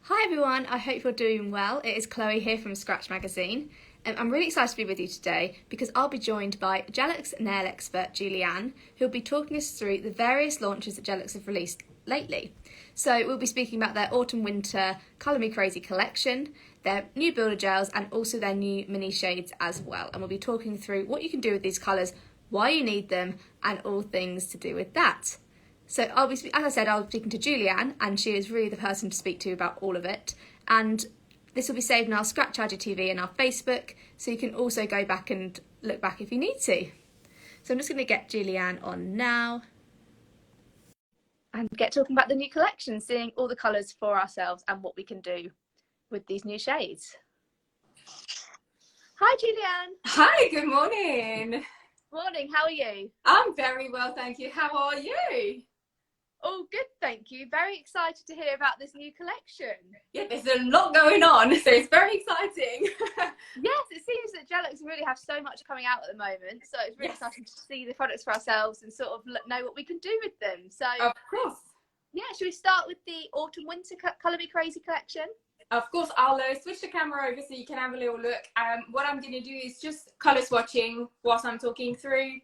Hi everyone, I hope you're doing well. It is Chloe here from Scratch Magazine. I'm really excited to be with you today because I'll be joined by Gellux nail expert Julianne, who'll be talking us through the various launches that Gellux have released lately. So we'll be speaking about their autumn-winter Colour Me Crazy collection, their new builder gels, and also their new mini shades as well. And we'll be talking through what you can do with these colours, why you need them, and all things to do with that. So as I said, I'll be speaking to Julianne, and she is really the person to speak to about all of it. And this will be saved in our Scratch IGTV and our Facebook, so you can also go back and look back if you need to. So I'm just going to get Julianne on now and get talking about the new collection, seeing all the colours for ourselves and what we can do with these new shades. Hi Julianne. Hi, good morning. Morning, how are you? I'm very well, thank you. How are you? Oh, good, thank you. Very excited to hear about this new collection. Yeah, there's a lot going on, so it's very exciting. Yes, it seems that Gellux really have so much coming out at the moment, so it's really exciting to see the products for ourselves and sort of know what we can do with them. So, Of course. yeah, should we start with the autumn-winter Colour Me Crazy collection? Of course, I'll switch the camera over so you can have a little look. What I'm going to do is just colour swatching whilst I'm talking through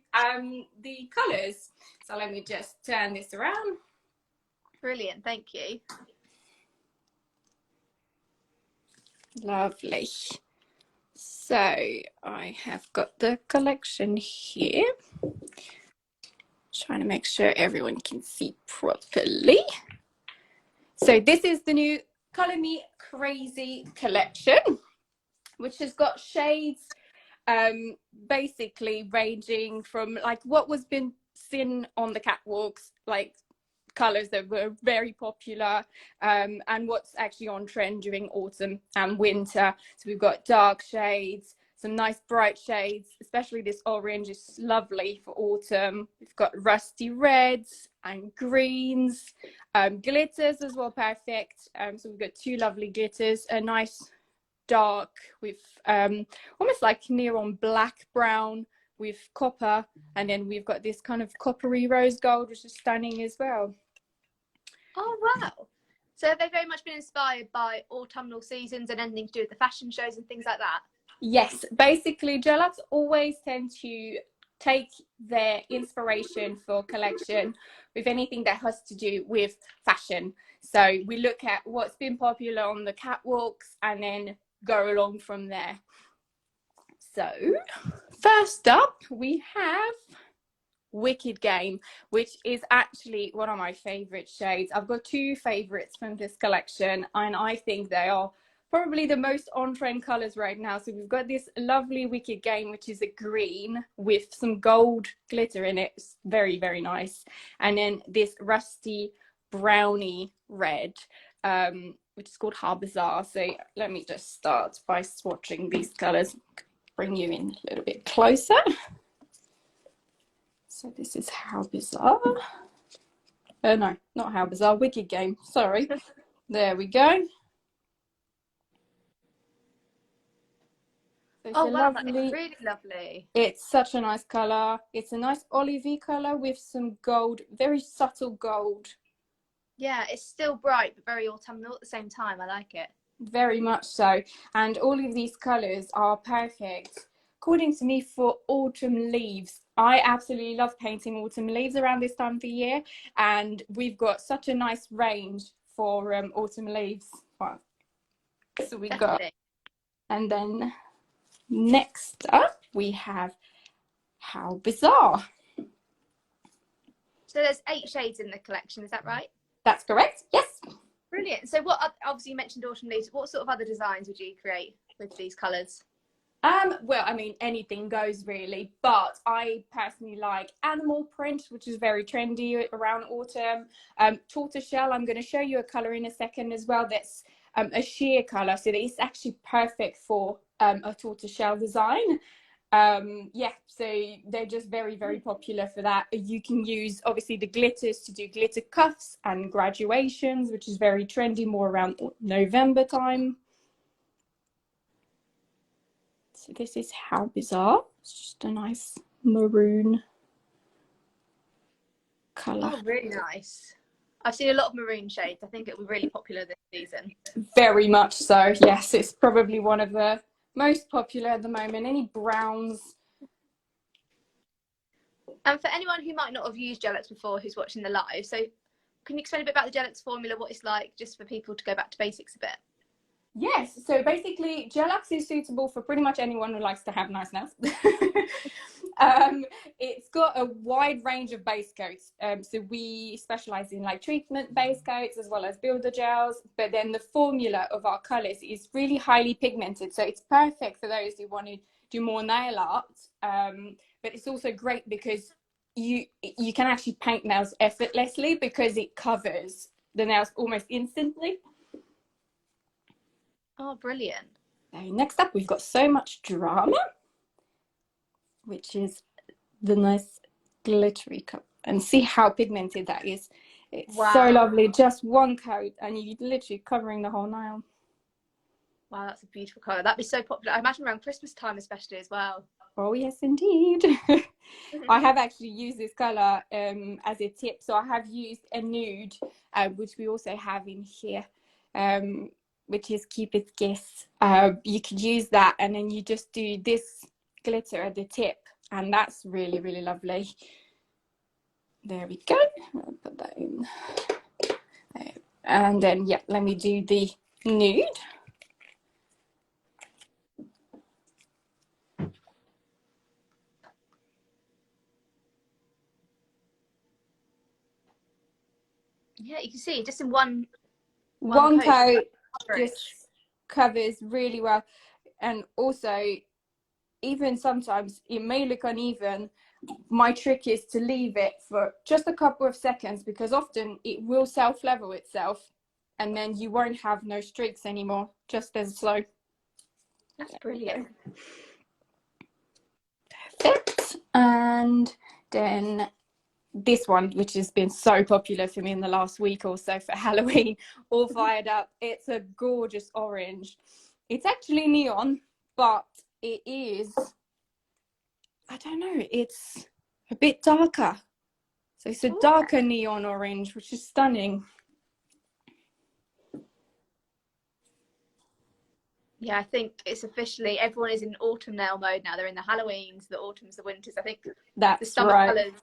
the colours. So let me just turn this around. Brilliant, thank you. Lovely. So I have got the collection here. Trying to make sure everyone can see properly. So this is the new Colour Me Crazy collection, which has got shades basically ranging from like what was been seen on the catwalks, like colors that were very popular, and what's actually on trend during autumn and winter. So we've got dark shades, some nice bright shades, especially this orange is lovely for autumn. We've got rusty reds and greens, glitters as well, perfect. So we've got two lovely glitters, a nice dark with almost like near on black brown with copper, and then we've got this kind of coppery rose gold, which is stunning as well. Oh, wow. So have they very much been inspired by autumnal seasons and anything to do with the fashion shows and things like that? Yes, basically Gellux always tend to take their inspiration for collection with anything that has to do with fashion. So we look at what's been popular on the catwalks and then go along from there. So first up we have Wicked Game, which is actually one of my favorite shades. I've got two favorites from this collection, and I think they are probably the most on-trend colors right now. So we've got this lovely Wicked Game, which is a green with some gold glitter in it. It's very, very nice. And then this rusty brownie red, which is called Harbizar. So let me just start by swatching these colors, bring you in a little bit closer. So this is How Bizarre. No, not How Bizarre, Wicked Game, sorry. There we go. So Oh, wow, that is really lovely. It's such a nice colour. It's a nice olivey colour with some gold, very subtle gold. Yeah, it's still bright, but very autumnal at the same time. I like it. Very much so. And all of these colours are perfect, according to me, for autumn leaves. I absolutely love painting autumn leaves around this time of the year, and we've got such a nice range for autumn leaves. Well, so we got, and then next up we have How Bizarre. So there's 8 shades in the collection, is that right? That's correct, yes. Brilliant. So what, obviously you mentioned autumn leaves, what sort of other designs would you create with these colours? Well, I mean, anything goes really, but I personally like animal print, which is very trendy around autumn. Tortoiseshell, I'm going to show you a colour in a second as well. That's a sheer colour, so it's actually perfect for a tortoiseshell design. Yeah, so they're just very, very popular for that. You can use obviously the glitters to do glitter cuffs and graduations, which is very trendy more around November time. So this is How Bizarre. It's just a nice maroon colour. Oh, really nice. I've seen a lot of maroon shades. I think it'll be really popular this season. Very much so. Yes, it's probably one of the most popular at the moment. Any browns? And for anyone who might not have used Gellux before, who's watching the live, so can you explain a bit about the Gellux formula, what it's like, just for people to go back to basics a bit? Yes, so basically Gellux is suitable for pretty much anyone who likes to have nice nails. It's got a wide range of base coats. So we specialize in like treatment base coats as well as builder gels, but then the formula of our colors is really highly pigmented. So it's perfect for those who want to do more nail art. But it's also great because you can actually paint nails effortlessly because it covers the nails almost instantly. Oh, brilliant. So next up, we've got So Much Drama, which is the nice glittery cup. And see how pigmented that is. It's so lovely. Just one coat and you're literally covering the whole nail. Wow, that's a beautiful colour. That'd be so popular. I imagine around Christmas time especially as well. Oh, yes, indeed. I have actually used this colour as a tip. So I have used a nude, which we also have in here. Which is Cupid's Kiss. You could use that and then you just do this glitter at the tip and that's really, really lovely. There we go. I'll put that in. And then, yeah, let me do the nude. Yeah, you can see just in one coat just covers really well. And also, even sometimes it may look uneven. My trick is to leave it for just a couple of seconds because often it will self-level itself and then you won't have no streaks anymore, just as slow. That's brilliant. Perfect. And then this one, which has been so popular for me in the last week or so for Halloween, All Fired Up. It's a gorgeous orange. It's actually neon, but it is, I don't know, it's a bit darker. So it's a darker neon orange, which is stunning. Yeah, I think it's officially, everyone is in autumn nail mode now. They're in the Halloweens, the autumns, the winters. I think that's the summer right. colours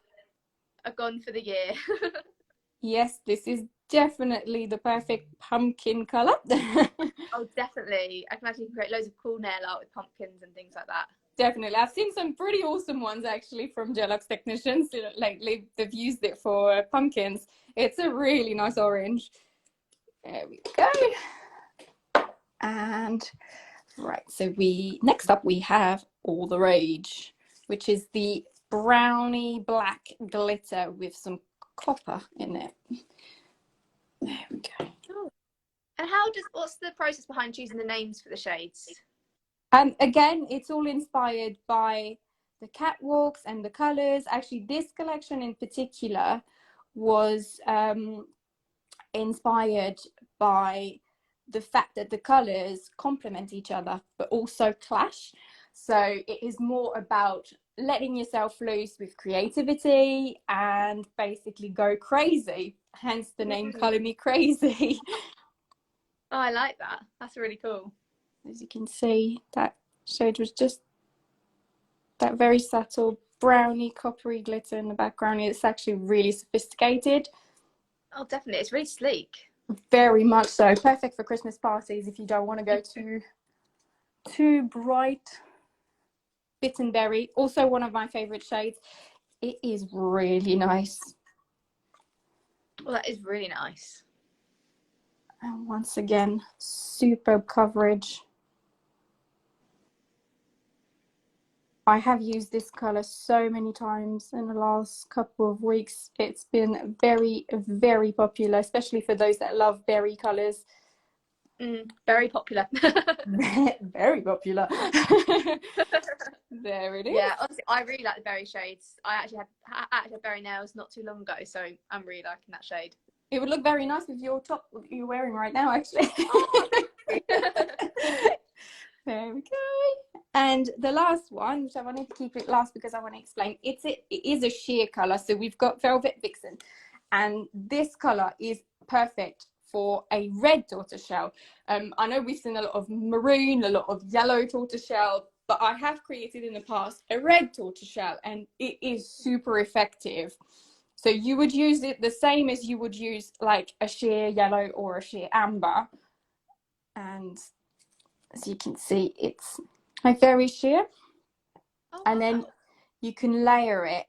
are gone for the year. Yes, this is definitely the perfect pumpkin colour. Oh, definitely. I can imagine you can create loads of cool nail art with pumpkins and things like that. Definitely. I've seen some pretty awesome ones actually from Gellux technicians lately. They've used it for pumpkins. It's a really nice orange. There we go. And right, so next up we have All the Rage, which is the brownie black glitter with some copper in it. There we go. Oh. And what's the process behind choosing the names for the shades? Again, it's all inspired by the catwalks and the colors. Actually, this collection in particular was inspired by the fact that the colors complement each other but also clash. So it is more about letting yourself loose with creativity and basically go crazy, hence the name Color Me Crazy. Oh, I like that. That's really cool. As you can see, that shade was just that very subtle brownie coppery glitter in the background. It's actually really sophisticated. Oh, definitely. It's really sleek. Very much so. Perfect for Christmas parties if you don't want to go too bright. Bittenberry, also one of my favorite shades. It is really nice. Well, that is really nice. And once again, superb coverage. I have used this color so many times in the last couple of weeks. It's been very, very popular, especially for those that love berry colors. Very popular. Very popular. There it is. Yeah, honestly, I really like the berry shades. I actually had berry nails not too long ago, so I'm really liking that shade. It would look very nice with your top you're wearing right now, actually. Oh, there we go. And the last one, which I wanted to keep it last because I want to explain, it is a sheer color. So we've got Velvet Vixen, And this color is perfect for a red tortoiseshell. I know we've seen a lot of maroon, a lot of yellow tortoiseshell, but I have created in the past a red tortoiseshell, and it is super effective. So you would use it the same as you would use like a sheer yellow or a sheer amber. And as you can see, it's like very sheer. Oh, And wow. then you can layer it.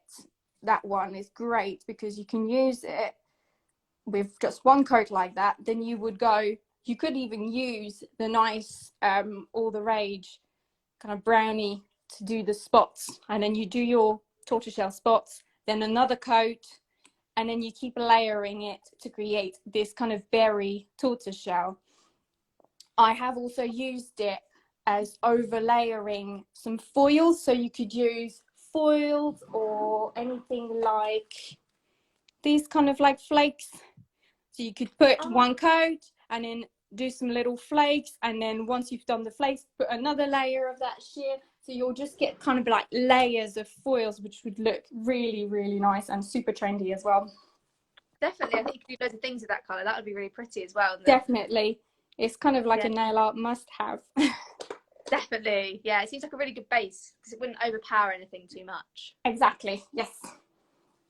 That one is great because you can use it with just one coat like that. Then you could even use the nice all the rage kind of brownie to do the spots, and then you do your tortoiseshell spots, then another coat, and then you keep layering it to create this kind of berry tortoiseshell. I have also used it as overlayering some foils, so you could use foils or anything like these kind of like flakes. So you could put one coat and then do some little flakes, and then once you've done the flakes, put another layer of that sheer. So you'll just get kind of like layers of foils, which would look really, really nice and super trendy as well. Definitely, I think you could do loads of things with that colour. That would be really pretty as well. Definitely. It's kind of like a nail art must have. Definitely, yeah. It seems like a really good base because it wouldn't overpower anything too much. Exactly, yes.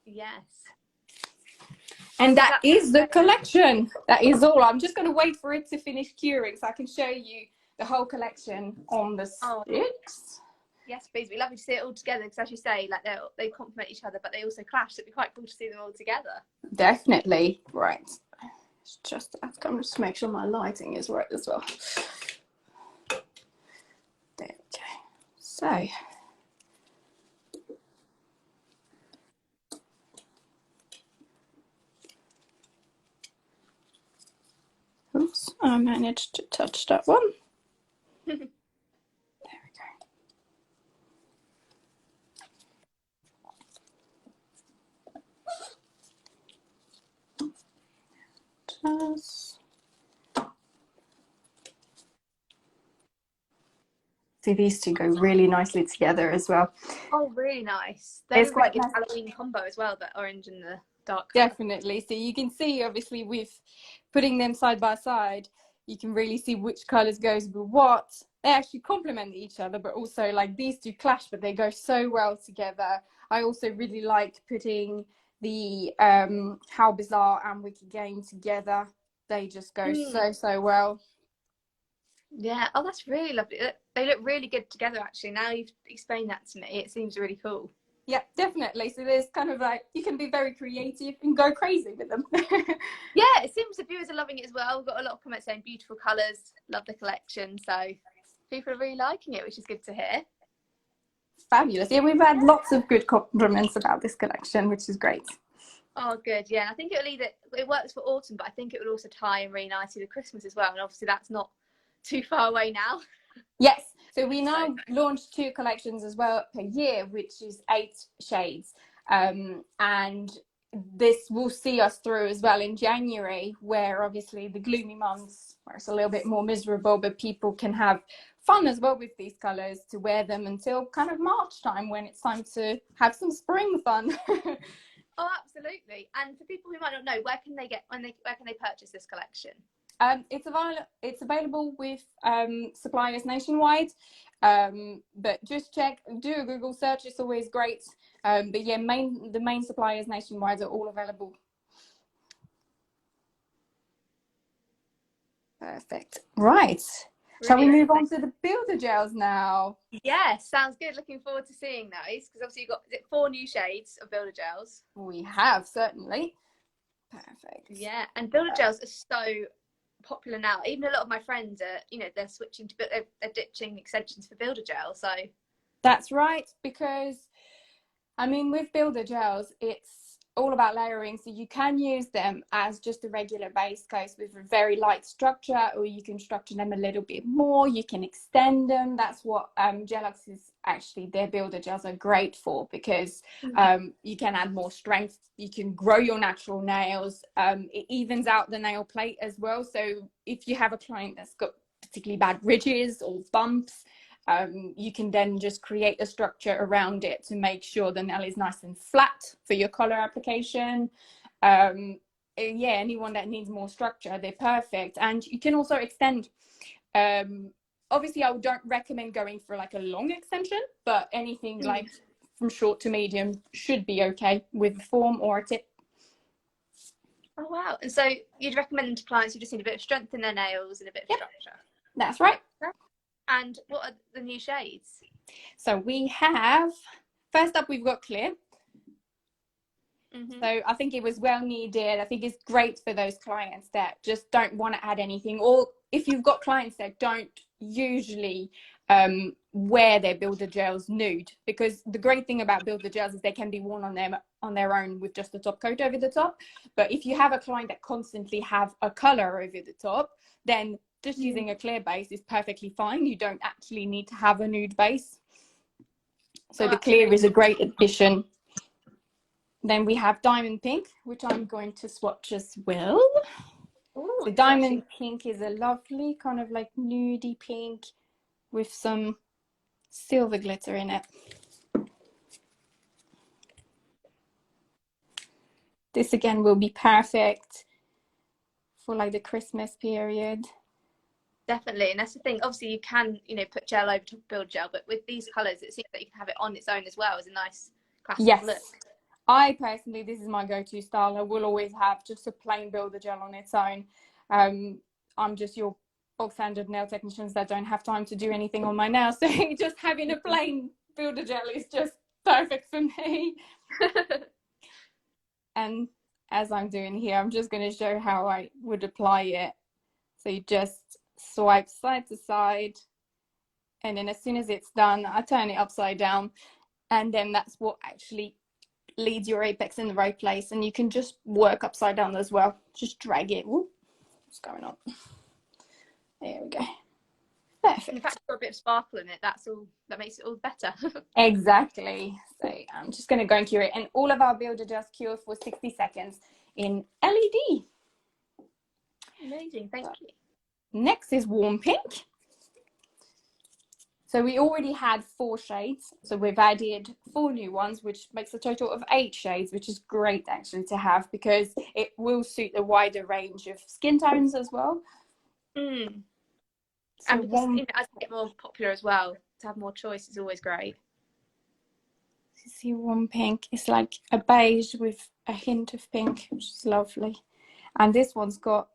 Yes. And that is the collection. That is all. I'm just going to wait for it to finish curing so I can show you the whole collection on the sticks. Yes, please. It'd be lovely to see it all together because, as you say, like they complement each other, but they also clash. So it'd be quite cool to see them all together. Definitely. Right. It's just, I'm just make sure my lighting is right as well. There we go. So. Oops, I managed to touch that one. There we go. Just... See, these two go really nicely together as well. Oh, really nice. They're a really good Halloween combo as well, the orange and the dark colour. Definitely. So you can see, obviously, with putting them side by side, you can really see which colours goes with what. They actually complement each other, but also like these two clash, but they go so well together. I also really like putting the How Bizarre and Wiki Game together. They just go so well. Yeah. Oh, that's really lovely. They look really good together, actually. Now you've explained that to me, it seems really cool. Yeah, definitely. So there's kind of like, you can be very creative and go crazy with them. Yeah, it seems the viewers are loving it as well. We've got a lot of comments saying beautiful colours, love the collection. So people are really liking it, which is good to hear. Fabulous. Yeah, we've had lots of good compliments about this collection, which is great. Oh, good. Yeah, I think it works for autumn, but I think it would also tie in really nicely with Christmas as well. And obviously that's not too far away now. Yes, so we now launched 2 collections as well per year, which is 8 shades. And this will see us through as well in January, where obviously the gloomy months, where it's a little bit more miserable, but people can have fun as well with these colors to wear them until kind of March time, when it's time to have some spring fun. Oh, absolutely. And for people who might not know, where can they purchase this collection? It's available with suppliers nationwide, but just do a Google search. It's always great. But yeah, the main suppliers nationwide are all available. Perfect. Right. Shall we move on to the builder gels now? Yes, sounds good. Looking forward to seeing those, because obviously you've got 4 new shades of builder gels. We have, certainly. Perfect. Yeah, and builder gels are so popular now. Even a lot of my friends are, they're switching to, they're ditching extensions for builder gel. So that's right, because I mean, with builder gels, it's all about layering. So you can use them as just a regular base coat with a very light structure, or you can structure them a little bit more. You can extend them. That's what Gellux is actually, their builder gels are great for, because you can add more strength. You can grow your natural nails. It evens out the nail plate as well. So if you have a client that's got particularly bad ridges or bumps, you can then just create a structure around it to make sure the nail is nice and flat for your color application. Yeah, anyone that needs more structure, they're perfect. And you can also extend. Obviously, I don't recommend going for like a long extension, but anything like from short to medium should be okay with a form or a tip. Oh wow! And so you'd recommend to clients who just need a bit of strength in their nails and a bit of structure. That's right. And what are the new shades? So we have, first up, we've got clear. So I think it was well needed. I think it's great for those clients that just don't want to add anything, or if you've got clients that don't usually wear their builder gels nude, because the great thing about builder gels is they can be worn on their own with just a top coat over the top. But if you have a client that constantly have a color over the top, then just using a clear base is perfectly fine. You don't actually need to have a nude base. So the clear is a great addition. Then we have diamond pink, which I'm going to swatch as well. Ooh, so diamond pink is a lovely kind of like nudie pink with some silver glitter in it. This again will be perfect for like the Christmas period. Definitely, and that's the thing. Obviously, you can, put gel over top of build gel, but with these colours, it seems that you can have it on its own as well as a nice classic look. I personally, this is my go-to style. I will always have just a plain builder gel on its own. I'm just your bog standard nail technicians that don't have time to do anything on my nails, so just having a plain builder gel is just perfect for me. And as I'm doing here, I'm just going to show how I would apply it. So you just swipe side to side, and then as soon as it's done, I turn it upside down, and then that's what actually leads your apex in the right place. And you can just work upside down as well. Just drag it. Ooh, what's going on? There we go. Perfect. In fact, got a bit of sparkle in it. That makes it all better. Exactly. So I'm just going to go and cure it, and all of our builder gels cure for 60 seconds in LED. Amazing, thank you. Next is warm pink. So we already had 4 shades, so we've added 4 new ones, which makes a total of 8 shades, which is great actually to have, because it will suit a wider range of skin tones as well. So and because as they get more popular as well, to have more choice is always great. You see warm pink, it's like a beige with a hint of pink, which is lovely. And this one's got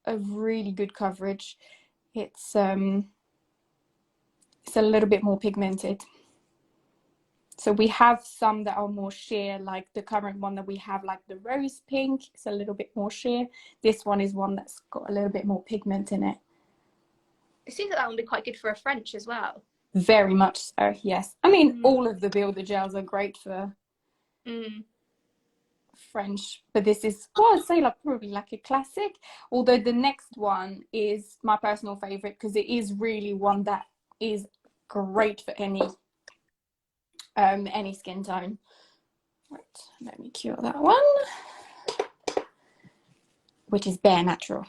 a really good coverage. It's a little bit more pigmented. So we have some that are more sheer, like the current one that we have, like the rose pink, it's a little bit more sheer. This one is one that's got a little bit more pigment in it. It seems like that would be quite good for a French as well. Very much so, yes. I mean, all of the builder gels are great for French, but this is, well, I'd say like probably like a classic. Although the next one is my personal favorite, because it is really one that is great for any skin tone. Right, let me cure that one, which is Bare Natural.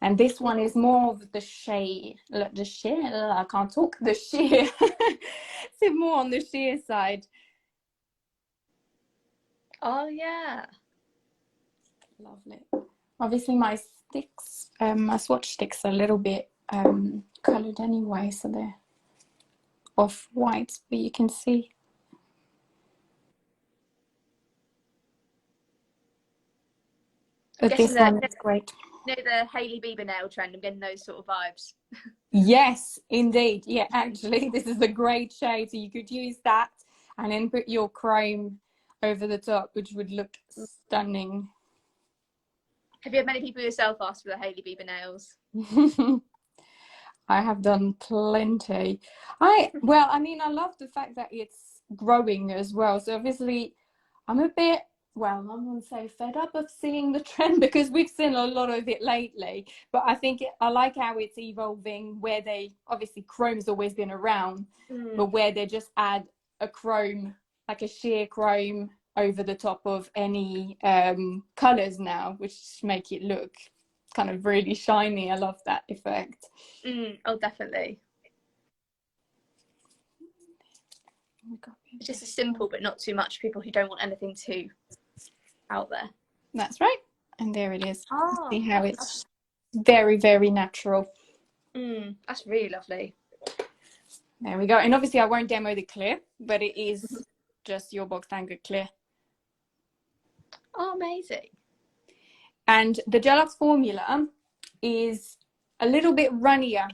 And this one is more of the shade, I can't talk, the sheer. It's more on the sheer side. Oh yeah. Lovely. Obviously my sticks, my swatch sticks are a little bit coloured anyway, so they're off-white, but you can see. But this one is great. The Hailey Bieber nail trend, I'm getting those sort of vibes. Yes, indeed. Yeah, actually, this is a great shade. So you could use that and then put your chrome over the top, which would look stunning. Have you had many people yourself ask for the Hailey Bieber nails? I have done plenty. I love the fact that it's growing as well. So obviously, I'm a bit, I'm going to say fed up of seeing the trend, because we've seen a lot of it lately. But I think I like how it's evolving, where they, obviously chrome's always been around, but where they just add a chrome, like a sheer chrome over the top of any colours now, which make it look kind of really shiny. I love that effect. Oh, definitely. It's just a simple but not too much, people who don't want anything too out there. That's right. And there it is. Oh, See how it's very, very natural. that's really lovely. There we go. And obviously I won't demo the clear, but it is just your bog standard clear. Oh, amazing. And the Gellux formula is a little bit runnier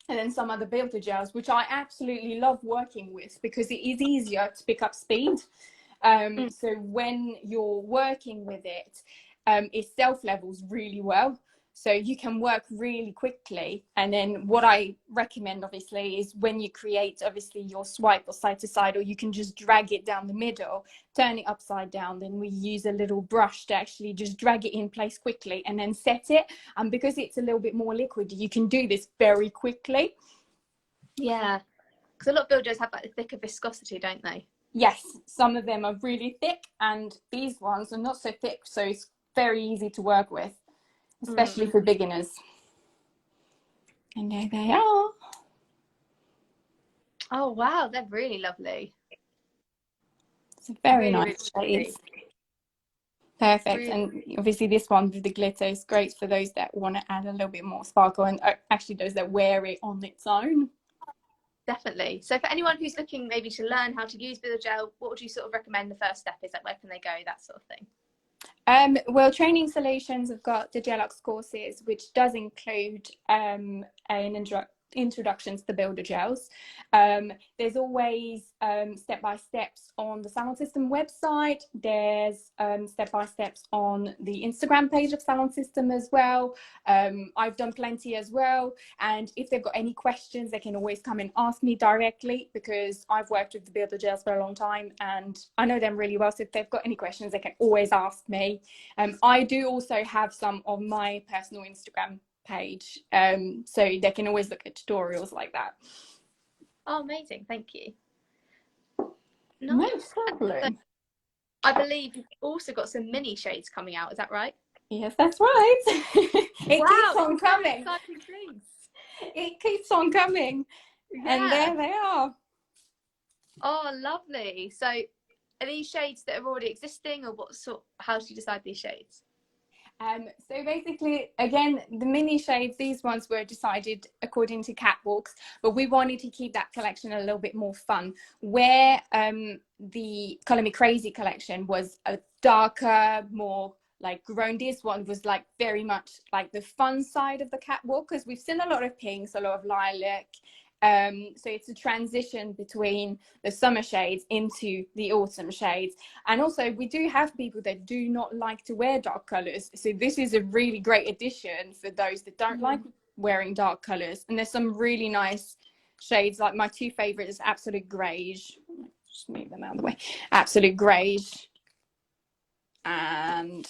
than some other builder gels, which I absolutely love working with because it is easier to pick up speed. So when you're working with it, it self-levels really well. So you can work really quickly. And then what I recommend, obviously, is when you create, obviously, your swipe or side to side, or you can just drag it down the middle, turn it upside down. Then we use a little brush to actually just drag it in place quickly and then set it. And because it's a little bit more liquid, you can do this very quickly. Yeah, because a lot of builders have like the thicker viscosity, don't they? Yes, some of them are really thick, and these ones are not so thick, so it's very easy to work with, especially for beginners. And there they are. Oh wow, they're really lovely. It's a very Really, nice really shades. Perfect. really. And obviously this one with the glitter is great for those that want to add a little bit more sparkle, and actually those that wear it on its own. Definitely. So for anyone who's looking maybe to learn how to use Builder Gel, what would you sort of recommend the first step is? Like where can they go, that sort of thing? Well, Training Solutions have got the Gellux courses, which does include an introduction to the builder gels. There's always step-by-steps on the Salon System website. There's step-by-steps on the Instagram page of Salon System as well. I've done plenty as well. And if they've got any questions, they can always come and ask me directly, because I've worked with the builder gels for a long time and I know them really well. So if they've got any questions, they can always ask me. I do also have some on my personal Instagram page, so they can always look at tutorials like that. Oh, amazing. Thank you. No Nice. problem. I believe you've also got some mini shades coming out. Is that right? Yes, that's right. It keeps on coming. Exciting things. It keeps on coming. Yeah. And there they are. Oh, lovely. So are these shades that are already existing, or what sort, how do you decide these shades? So basically, again, the mini shades, these ones were decided according to catwalks, but we wanted to keep that collection a little bit more fun. Where the Color Me Crazy collection was a darker, more like grown, this one was like very much like the fun side of the catwalk, because we've seen a lot of pinks, a lot of lilac. So it's a transition between the summer shades into the autumn shades. And also we do have people that do not like to wear dark colors. So this is a really great addition for those that don't like wearing dark colors. And there's some really nice shades. Like my two favorites is Absolute Greige. Just move them out of the way. Absolute Greige and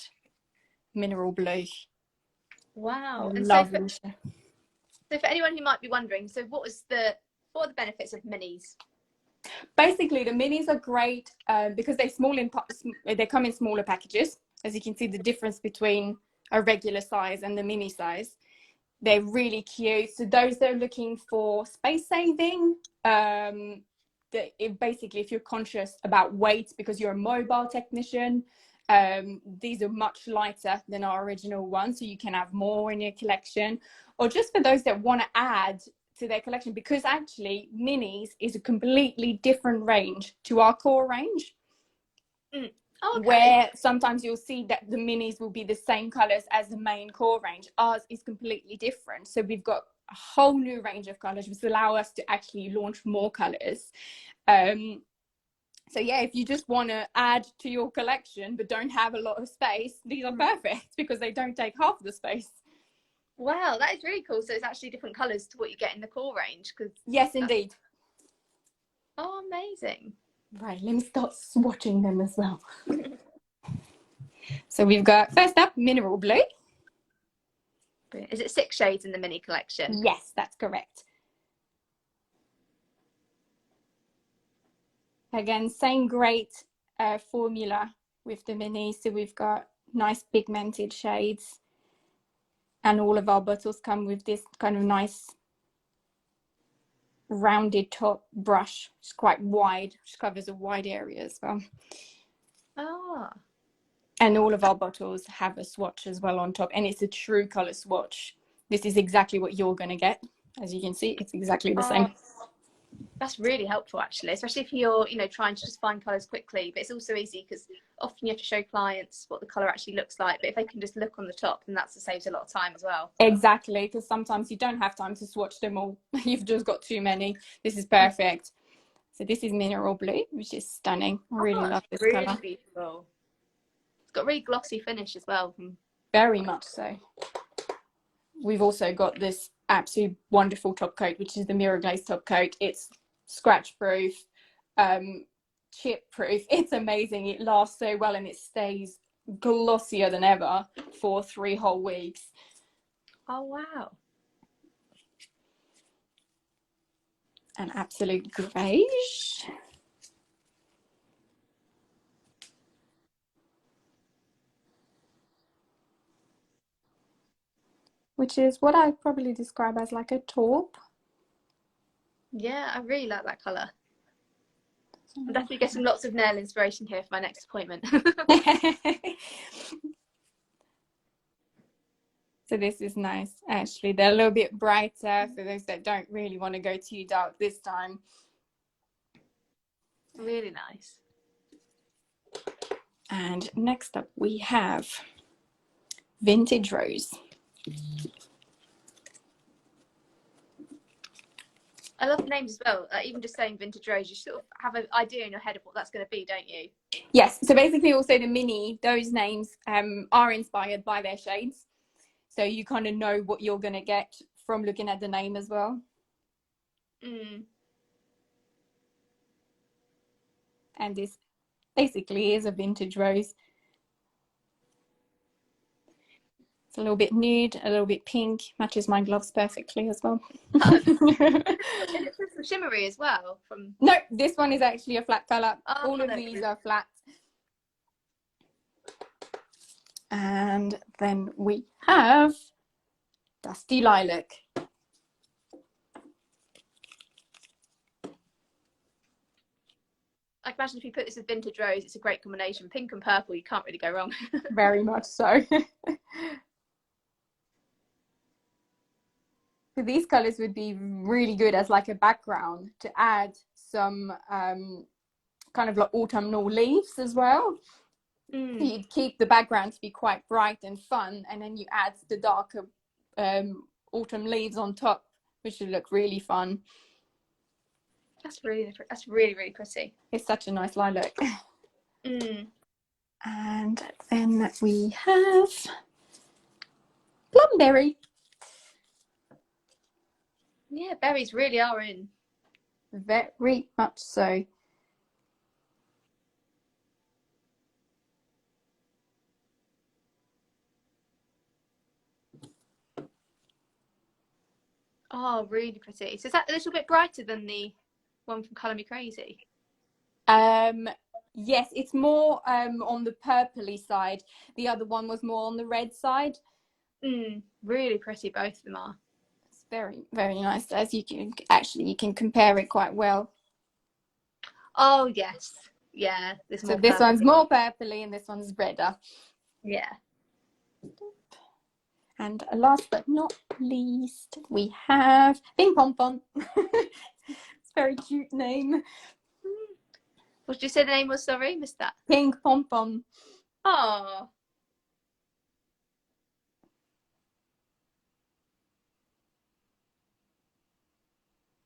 Mineral Blue. Wow. And lovely. So for anyone who might be wondering, so what are the benefits of minis? Basically, the minis are great because they come in smaller packages. As you can see, the difference between a regular size and the mini size. They're really cute. So those that are looking for space saving, basically, if you're conscious about weight because you're a mobile technician, these are much lighter than our original ones, so you can have more in your collection. Or just for those that want to add to their collection, because actually minis is a completely different range to our core range. Okay. Where sometimes you'll see that the minis will be the same colors as the main core range. Ours is completely different. So we've got a whole new range of colors, which allow us to actually launch more colors. So yeah, if you just want to add to your collection but don't have a lot of space, these are perfect because they don't take half the space. Wow, that is really cool. So it's actually different colours to what you get in the core range. Yes, indeed. Oh, amazing. Right, let me start swatching them as well. So we've got, first up, Mineral Blue. Is it 6 shades in the mini collection? Yes, that's correct. Again, same great formula with the minis. So we've got nice pigmented shades. And all of our bottles come with this kind of nice rounded top brush, which is quite wide, which covers a wide area as well. Ah. And all of our bottles have a swatch as well on top, and it's a true color swatch. This is exactly what you're going to get. As you can see, it's exactly the same. That's really helpful, actually, especially if you're, trying to just find colours quickly. But it's also easy because often you have to show clients what the colour actually looks like. But if they can just look on the top, then that saves a lot of time as well. Exactly, because sometimes you don't have time to swatch them all. You've just got too many. This is perfect. So this is mineral blue, which is stunning. I really love this really colour. Beautiful. It's got a really glossy finish as well. Very much so. We've also got this absolute wonderful top coat, which is the mirror glaze top coat. It's scratch proof, chip proof. It's amazing. It lasts so well and it stays glossier than ever for 3 whole weeks. Oh, wow. An absolute greige. Which is what I'd probably describe as like a taupe. Yeah, I really like that colour. I'm definitely getting lots of nail inspiration here for my next appointment. So this is nice, actually. They're a little bit brighter for those that don't really want to go too dark this time. Really nice. And next up we have Vintage Rose. I love the names as well. Even just saying Vintage Rose, you sort of have an idea in your head of what that's going to be, don't you? Yes, so basically also the mini, those names are inspired by their shades. So you kind of know what you're going to get from looking at the name as well. And this basically is a Vintage Rose. It's a little bit nude, a little bit pink, matches my gloves perfectly as well. It's shimmery as well. No, this one is actually a flat colour. Oh, all of these are flat. And then we have Dusty Lilac. I can imagine if you put this with Vintage Rose, it's a great combination. Pink and purple, you can't really go wrong. Very much so. So these colours would be really good as like a background to add some kind of like autumnal leaves as well. So you'd keep the background to be quite bright and fun, and then you add the darker autumn leaves on top, which would look really fun. That's really, really pretty. It's such a nice lilac. And then we have Plumberry. Yeah, berries really are in. Very much so. Oh, really pretty. So is that a little bit brighter than the one from Colour Me Crazy? Yes, it's more on the purpley side. The other one was more on the red side. Really pretty, both of them are. It's very, very nice. As you can compare it quite well. Oh yes, yeah. So this one's more purpley and this one's redder. Yeah. And last but not least, we have Pink Pom Pom. It's a very cute name. What did you say the name was? Sorry, missed that. Pink Pom Pom. Oh.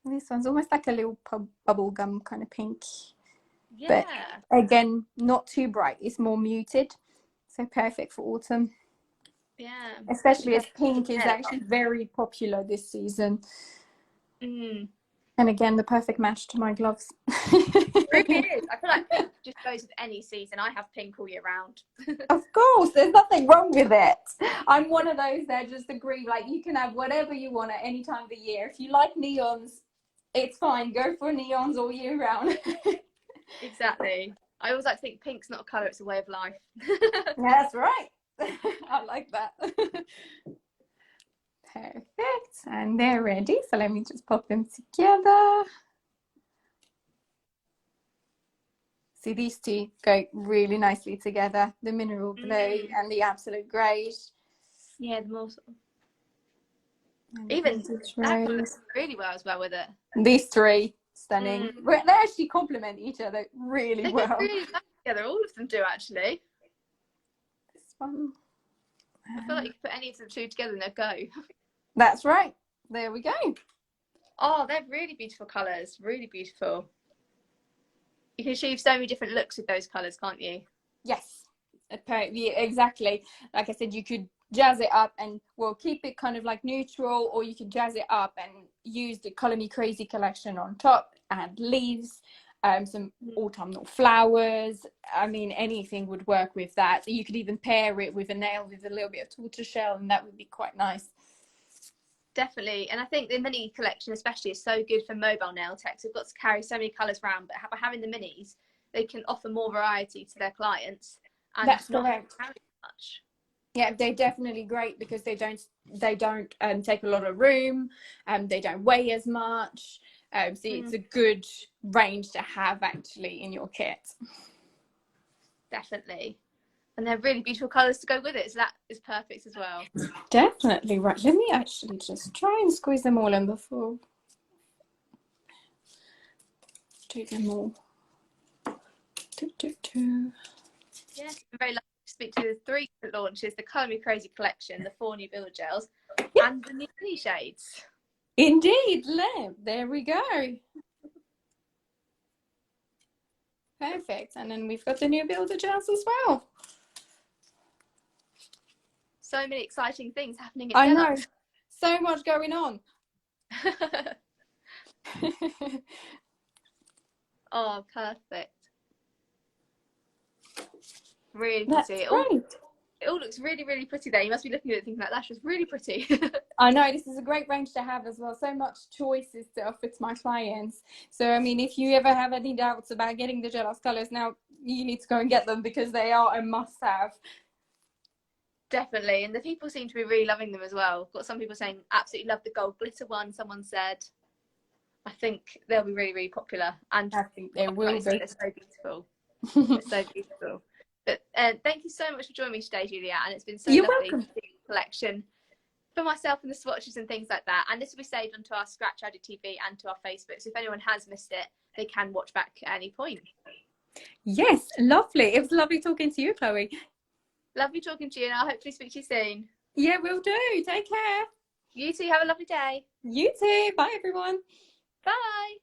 This one's almost like a little bubble gum kind of pink. Yeah. But again, not too bright. It's more muted. So perfect for autumn. Yeah. Especially as pink is actually very popular this season. And again, the perfect match to my gloves. It really is. I feel like pink just goes with any season. I have pink all year round. Of course, there's nothing wrong with it. I'm one of those that just agree, like you can have whatever you want at any time of the year. If you like neons, it's fine. Go for neons all year round. Exactly. I always like to think pink's not a colour, it's a way of life. Yeah, that's right. I like that. Perfect. And they're ready. So let me just pop them together. See, these two go really nicely together, the mineral blue and the absolute greys. Yeah, the more sort of... And even that rose. works really well as well with it. These three, stunning. They actually complement each other really They well. go really well together. All of them do, actually. This one. I feel like you could put any of the two together and they'd go. That's right. There we go. Oh, they're really beautiful colours. Really beautiful. You can achieve so many different looks with those colours, can't you? Yes, yeah, exactly. Like I said, you could jazz it up and, well, keep it kind of like neutral, or you could jazz it up and use the Color Me Crazy collection on top, and leaves, some autumnal flowers. I mean, anything would work with that. You could even pair it with a nail with a little bit of tortoiseshell, and that would be quite nice. Definitely. And I think the mini collection especially is so good for mobile nail techs. They've got to carry so many colours around, but by having the minis, they can offer more variety to their clients and That's not correct. carry much. Yeah, they're definitely great because they don't take a lot of room, they don't weigh as much. So it's a good range to have actually in your kit. Definitely. And they're really beautiful colours to go with it, so that is perfect as well. Definitely. Right, let me actually just try and squeeze them all in before do them all. Yes, I'm very lucky to speak to the 3 different launches: the Colour Me Crazy collection, the 4 new builder gels, and the new mini shades. Indeed, there we go. Perfect. And then we've got the new builder gels as well. So many exciting things happening at I Gellux. know. So much going on. Oh, perfect. Really That's pretty. great. It all looks really, really pretty there. You must be looking at it thinking, like, that's just really pretty. I know, this is a great range to have as well. So much choices to offer to my clients. So, I mean, if you ever have any doubts about getting the Gellux colours, now you need to go and get them because they are a must-have. Definitely. And the people seem to be really loving them as well. Got some people saying absolutely love the gold glitter one, someone said. I think they'll be really, really popular. And I think they will be. They're so beautiful. They're so beautiful. But thank you so much for joining me today, Julia. And it's been so You're lovely welcome. to see the collection for myself and the swatches and things like that. And this will be saved onto our Scratch Added TV and to our Facebook. So if anyone has missed it, they can watch back at any point. Yes, lovely. It was lovely talking to you, Chloe. Lovely talking to you, and I'll hopefully speak to you soon. Yeah, will do. Take care. You too. Have a lovely day. You too. Bye, everyone. Bye.